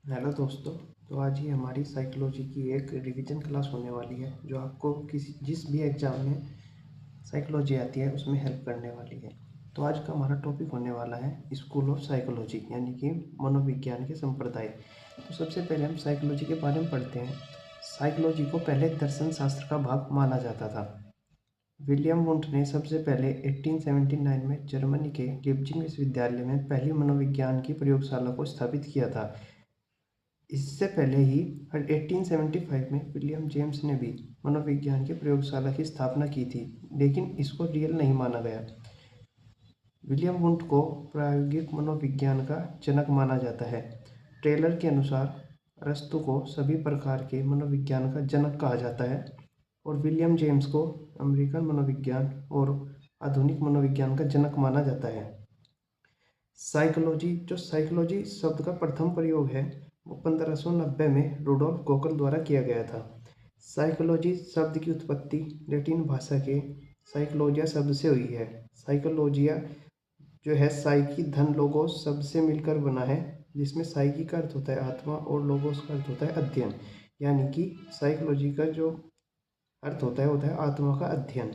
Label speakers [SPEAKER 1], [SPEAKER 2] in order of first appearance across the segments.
[SPEAKER 1] Hello दोस्तों। तो आज ही हमारी साइकोलॉजी की एक रिवीजन क्लास होने वाली है जो आपको किसी जिस भी एग्ज़ाम में साइकोलॉजी आती है उसमें हेल्प करने वाली है। तो आज का हमारा टॉपिक होने वाला है स्कूल ऑफ साइकोलॉजी यानी कि मनोविज्ञान के संप्रदाय। तो सबसे पहले हम साइकोलॉजी के बारे में पढ़ते हैं। साइकोलॉजी को पहले दर्शन शास्त्र का भाग माना जाता था। विलियम वुंट ने सबसे पहले 1879 में जर्मनी के लिप्जिग विश्वविद्यालय में पहली मनोविज्ञान की प्रयोगशाला को स्थापित किया था। इससे पहले ही 1875 में विलियम जेम्स ने भी मनोविज्ञान की प्रयोगशाला की स्थापना की थी, लेकिन इसको रियल नहीं माना गया। विलियम वुंट को प्रायोगिक मनोविज्ञान का जनक माना जाता है। टेलर के अनुसार अरस्तु को सभी प्रकार के मनोविज्ञान का जनक कहा जाता है और विलियम जेम्स को अमेरिकन मनोविज्ञान और आधुनिक मनोविज्ञान का जनक माना जाता है। साइकोलॉजी शब्द का प्रथम प्रयोग है वो 1590 में रुडोल्फ गोकल द्वारा किया गया था। साइकोलॉजी शब्द की उत्पत्ति लैटिन भाषा के साइकोलॉजिया शब्द से हुई है। साइकोलॉजिया जो है साइकी धन लोगोस शब्द से मिलकर बना है, जिसमें साइकी का अर्थ होता है आत्मा और लोगोस का अर्थ होता है अध्ययन। यानी कि साइकोलॉजी का जो अर्थ होता है आत्मा का अध्ययन।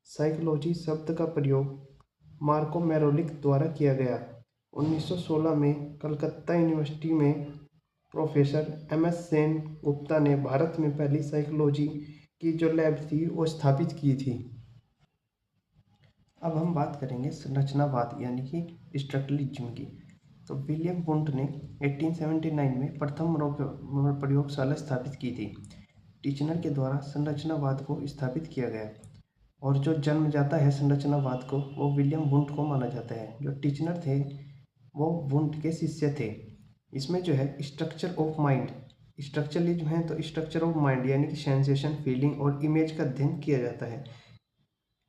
[SPEAKER 1] साइकोलॉजी शब्द का प्रयोग मार्को मेरोलिक द्वारा किया गया। 1916 में कलकत्ता यूनिवर्सिटी में प्रोफेसर एम.एस. सेन गुप्ता ने भारत में पहली साइकोलॉजी की जो लैब थी वो स्थापित की थी। अब हम बात करेंगे संरचनावाद यानी कि स्ट्रक्चरलिज्म की। तो विलियम वुंट ने 1879 में प्रथम प्रयोगशाला स्थापित की थी। टिचनर के द्वारा संरचनावाद को स्थापित किया गया और जो जन्म जाता है संरचनावाद को वो विलियम वुंट को माना जाता है। जो टिचनर थे वो वुंट के शिष्य थे। इसमें जो है स्ट्रक्चर ऑफ माइंड, स्ट्रक्चरलिज्म है तो स्ट्रक्चर ऑफ माइंड यानी कि सेंसेशन, फीलिंग और इमेज का अध्ययन किया जाता है।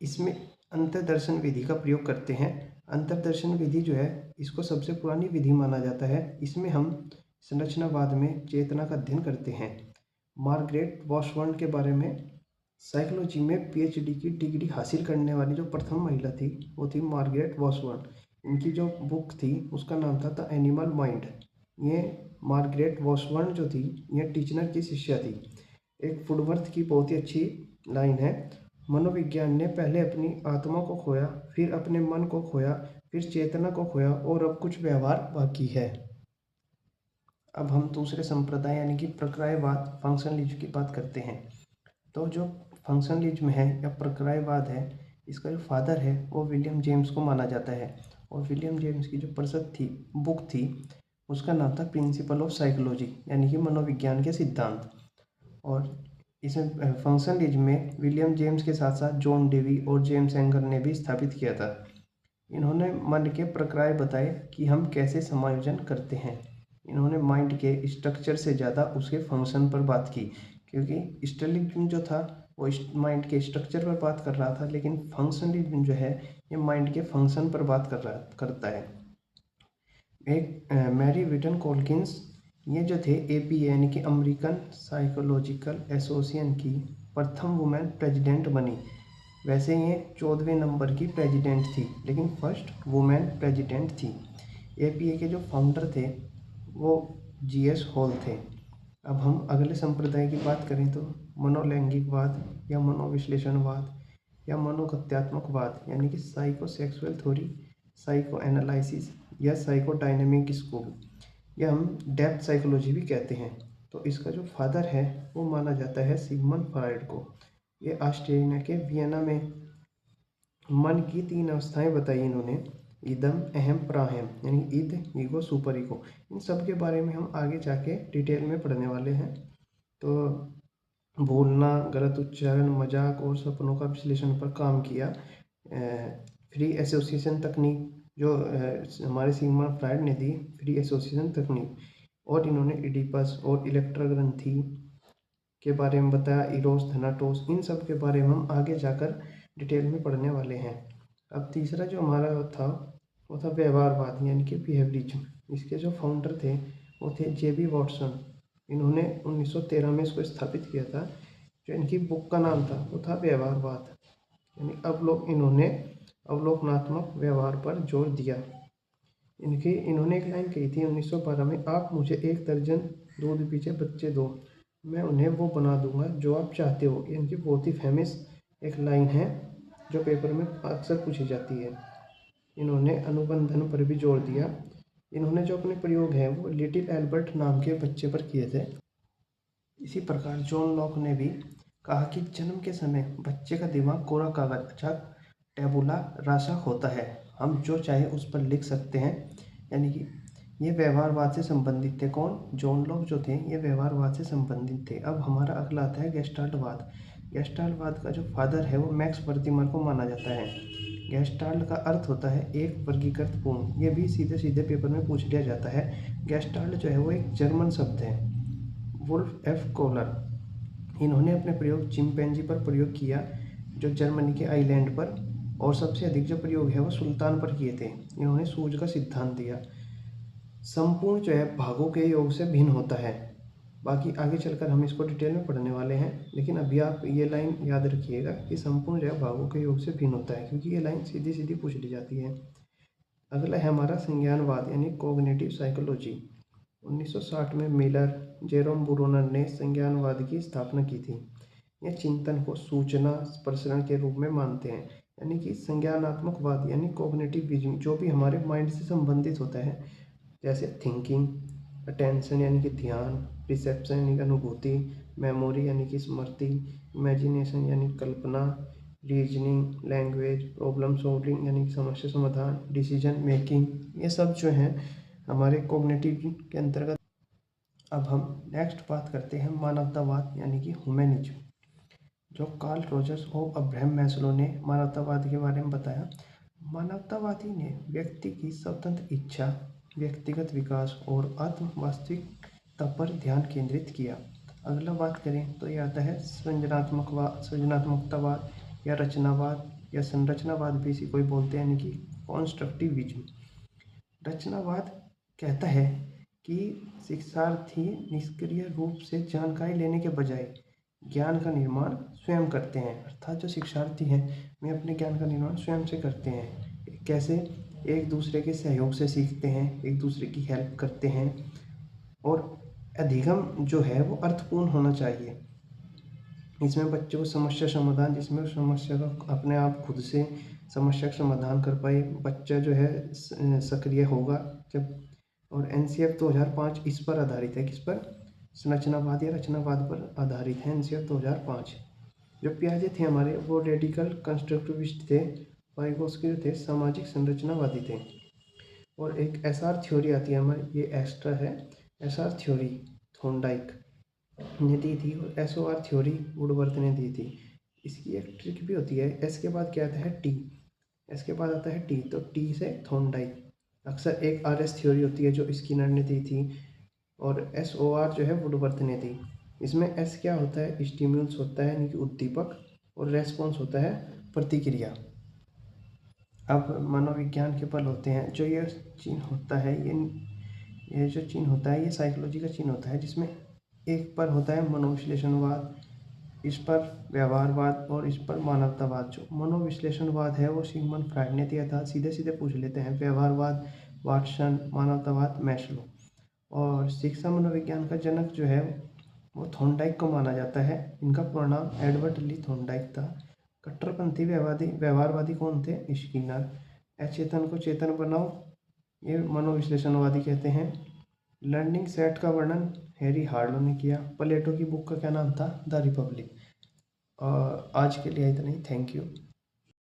[SPEAKER 1] इसमें अंतर्दर्शन विधि का प्रयोग करते हैं। अंतर्दर्शन विधि जो है इसको सबसे पुरानी विधि माना जाता है। इसमें हम संरचनावाद में चेतना का अध्ययन करते हैं। मार्गरेट वॉशबर्न के बारे में साइकोलॉजी में पीएचडी की डिग्री हासिल करने वाली जो प्रथम महिला थी वो थी मार्गरेट वॉशबर्न। इनकी जो बुक थी उसका नाम था द एनिमल माइंड। ये मार्गरेट वॉशबर्न जो थी ये टिचनर की शिष्या थी। एक वुडवर्थ की बहुत ही अच्छी लाइन है, मनोविज्ञान ने पहले अपनी आत्मा को खोया, फिर अपने मन को खोया, फिर चेतना को खोया और अब कुछ व्यवहार बाकी है। अब हम दूसरे संप्रदाय यानी कि प्रक्रयवाद फंक्शनलिज्म की बात करते हैं। तो जो फंक्शनलिज्म है या प्रक्रयवाद है इसका जो फादर है वो विलियम जेम्स को माना जाता है। और विलियम जेम्स की जो प्रसिद्ध थी बुक थी उसका नाम था प्रिंसिपल ऑफ साइकोलॉजी यानी कि मनोविज्ञान के सिद्धांत। और इसमें फंक्शनलिज्म में विलियम जेम्स के साथ साथ जॉन डेवी और जेम्स एंगर ने भी स्थापित किया था। इन्होंने मन के प्रक्रिया बताए कि हम कैसे समायोजन करते हैं। इन्होंने माइंड के स्ट्रक्चर से ज़्यादा उसके फंक्शन पर बात की, क्योंकि स्टर्लिज्म जो था वो माइंड के स्ट्रक्चर पर बात कर रहा था, लेकिन फंक्शनलिज्म जो है ये माइंड के फंक्शन पर बात करता है। एक मैरी विटन कॉल्किंस ये जो थे एपीए यानी कि अमेरिकन साइकोलॉजिकल एसोसिएशन की प्रथम वुमेन प्रेसिडेंट बनी। वैसे ये 14वें नंबर की प्रेसिडेंट थी, लेकिन फर्स्ट वुमेन प्रेसिडेंट थी। एपीए के जो फाउंडर थे वो जीएस हॉल थे। अब हम अगले संप्रदाय की बात करें तो मनोलैंगिकवाद या मनोविश्लेषणवाद या मनोगत्यात्मकवाद यानी कि साइकोसेक्सुअल थ्योरी, साइको एनालिसिस या साइकोडायनेमिक स्कूल या हम डेप्थ साइकोलॉजी भी कहते हैं। तो इसका जो फादर है वो माना जाता है सिगमंड फ्राइड को। ये ऑस्ट्रेलिया के वियना में मन की 3 अवस्थाएं बताई इन्होंने, इदम अहम प्राहम यानी ईद, ईगो, सुपर ईगो। इन सब के बारे में हम आगे जाके डिटेल में पढ़ने वाले हैं। तो भूलना, गलत उच्चारण, मजाक और सपनों का विश्लेषण पर काम किया। फ्री एसोसिएशन तकनीक जो हमारे सिगमंड फ्राइड ने दी, फ्री एसोसिएशन तकनीक। और इन्होंने इडिपस और इलेक्ट्रा ग्रंथि के बारे में बताया, इरोस, थनाटोस, इन सब के बारे में हम आगे जाकर डिटेल में पढ़ने वाले हैं। अब तीसरा जो हमारा था वो था व्यवहारवाद यानी कि बिहेवियरिज्म। इसके जो फाउंडर थे वो थे जेबी वॉटसन। इन्होंने 1913 में इसको स्थापित किया था। जो इनकी बुक का नाम था वो था व्यवहारवाद यानी इन्होंने अवलोकनात्मक व्यवहार पर जोर दिया। इन्होंने एक लाइन कही थी 1912 में, आप मुझे 1 दर्जन दूध पीछे बच्चे दो, मैं उन्हें वो बना दूंगा जो आप चाहते हो। इनकी बहुत ही फेमस एक लाइन है जो पेपर में अक्सर पूछी जाती है। इन्होंने अनुबंधन पर भी जोर दिया। इन्होंने जो अपने प्रयोग हैं वो लिटिल एल्बर्ट नाम के बच्चे पर किए थे। इसी प्रकार जॉन लॉक ने भी कहा कि जन्म के समय बच्चे का दिमाग कोरा कागज अर्थात टैबुला रासा होता है, हम जो चाहे उस पर लिख सकते हैं। यानी कि ये व्यवहारवाद से संबंधित थे। कौन? जॉन लॉक जो थे ये व्यवहारवाद से संबंधित थे। अब हमारा अगला आता है गेस्टाल्टवाद। गेस्टाल्टवाद का जो फादर है वो मैक्स वर्तिमर को माना जाता है। गेस्टाल्ट का अर्थ होता है एक वर्गीकृत पूर्ण। ये भी सीधे सीधे पेपर में पूछ लिया जाता है। गेस्टाल्ट जो है वो एक जर्मन शब्द है। वुल्फ एफ कोलर, इन्होंने अपने प्रयोग चिंपैंजी पर प्रयोग किया जो जर्मनी के आइलैंड पर, और सबसे अधिक जो प्रयोग है वो सुल्तान पर किए थे। इन्होंने सूझ का सिद्धांत दिया। संपूर्ण जो है भागों के योग से भिन्न होता है। बाकी आगे चलकर हम इसको डिटेल में पढ़ने वाले हैं, लेकिन अभी आप ये लाइन याद रखिएगा कि संपूर्ण जो है भागों के योग से भिन्न होता है, क्योंकि ये लाइन सीधी सीधी पूछ ली जाती है। अगला है हमारा संज्ञानवाद यानी कोग्निटिव साइकोलॉजी। 1960 में मिलर, जेरोम ब्रूनर ने संज्ञानवाद की स्थापना की थी। यह चिंतन को सूचना प्रसरण के रूप में मानते हैं। यानी कि संज्ञानात्मकवाद यानी कोग्निटिव विजन जो भी हमारे माइंड से संबंधित होता है, जैसे थिंकिंग, अटेंशन यानी कि ध्यान, रिसेप्शन यानी कि अनुभूति, मेमोरी यानी कि स्मृति, इमेजिनेशन यानी कल्पना, रीजनिंग, लैंग्वेज, प्रॉब्लम सॉल्विंग यानी कि समस्या समाधान, डिसीजन मेकिंग, ये सब जो हैं हमारे कोग्निटिव के अंतर्गत। अब हम नेक्स्ट बात करते हैं मानवतावाद यानी कि ह्यूमैनिज्म। जो कार्ल रॉजर्स और अब्राहम मैस्लो ने मानवतावाद के बारे में बताया। मानवतावादी ने व्यक्ति की स्वतंत्र इच्छा, व्यक्तिगत विकास और आत्म वास्तविकता पर ध्यान केंद्रित किया। अगला बात करें तो ये आता है सृजनात्मकतावाद या रचनावाद या संरचनावाद भी इसी कोई बोलते हैं, यानी कि कॉन्स्ट्रक्टिविज्म। रचनावाद कहता है कि शिक्षार्थी निष्क्रिय रूप से जानकारी लेने के बजाय ज्ञान का निर्माण स्वयं करते हैं। अर्थात जो शिक्षार्थी हैं वे अपने ज्ञान का निर्माण स्वयं से करते हैं। कैसे? एक दूसरे के सहयोग से सीखते हैं, एक दूसरे की हेल्प करते हैं, और अधिगम जो है वो अर्थपूर्ण होना चाहिए। इसमें बच्चों को समस्या समाधान, जिसमें समस्या का अपने आप खुद से समस्या का समाधान कर पाए, बच्चा जो है सक्रिय होगा जब। और एनसीएफ 2005 इस पर आधारित है। किस पर? संरचनावाद या रचनावाद पर आधारित है एनसीएफ 2005। जो पियाजे थे हमारे वो रेडिकल कंस्ट्रक्टिविस्ट थे। वाइगोस्की जो थे सामाजिक संरचनावादी थे। और एक एसआर थ्योरी आती है हमारी, ये एक्स्ट्रा है। एसआर थ्योरी थॉर्नडाइक ने दी थी और एसओआर थ्योरी वुडवर्थ ने दी थी। इसकी एक ट्रिक भी होती है। एस के बाद क्या आता है? टी। एस के बाद आता है टी, तो टी से थॉर्नडाइक। अक्सर एक आरएस थ्योरी होती है जो स्किनर ने दी थी, और एसओआर जो है वुडवर्थ ने दी। इसमें एस क्या होता है? स्टिम्युल्स होता है यानी कि उद्दीपक, और रेस्पॉन्स होता है प्रतिक्रिया। अब मनोविज्ञान के पल होते हैं। जो ये चिन्ह होता है, ये जो चिन्ह होता है ये साइकोलॉजी का चिन्ह होता है, जिसमें एक पर होता है मनोविश्लेषणवाद, इस पर व्यवहारवाद, और इस पर मानवतावाद। जो मनोविश्लेषणवाद है वो सिगमंड फ्राइड ने दिया था। सीधे सीधे पूछ लेते हैं। व्यवहारवाद वाटसन, मानवतावाद मैस्लो। और शिक्षा मनोविज्ञान का जनक जो है वो थॉर्नडाइक को माना जाता है। इनका पूरा नाम एडवर्ड ली थॉर्नडाइक था। कट्टरपंथी व्यवहारवादी कौन थे? स्किनर। अचेतन को चेतन बनाओ, ये मनोविश्लेषणवादी कहते हैं। लर्निंग सेट का वर्णन हैरी हार्लो ने किया। प्लेटो की बुक का क्या नाम था? The Republic. और आज के लिए इतना ही। Thank you.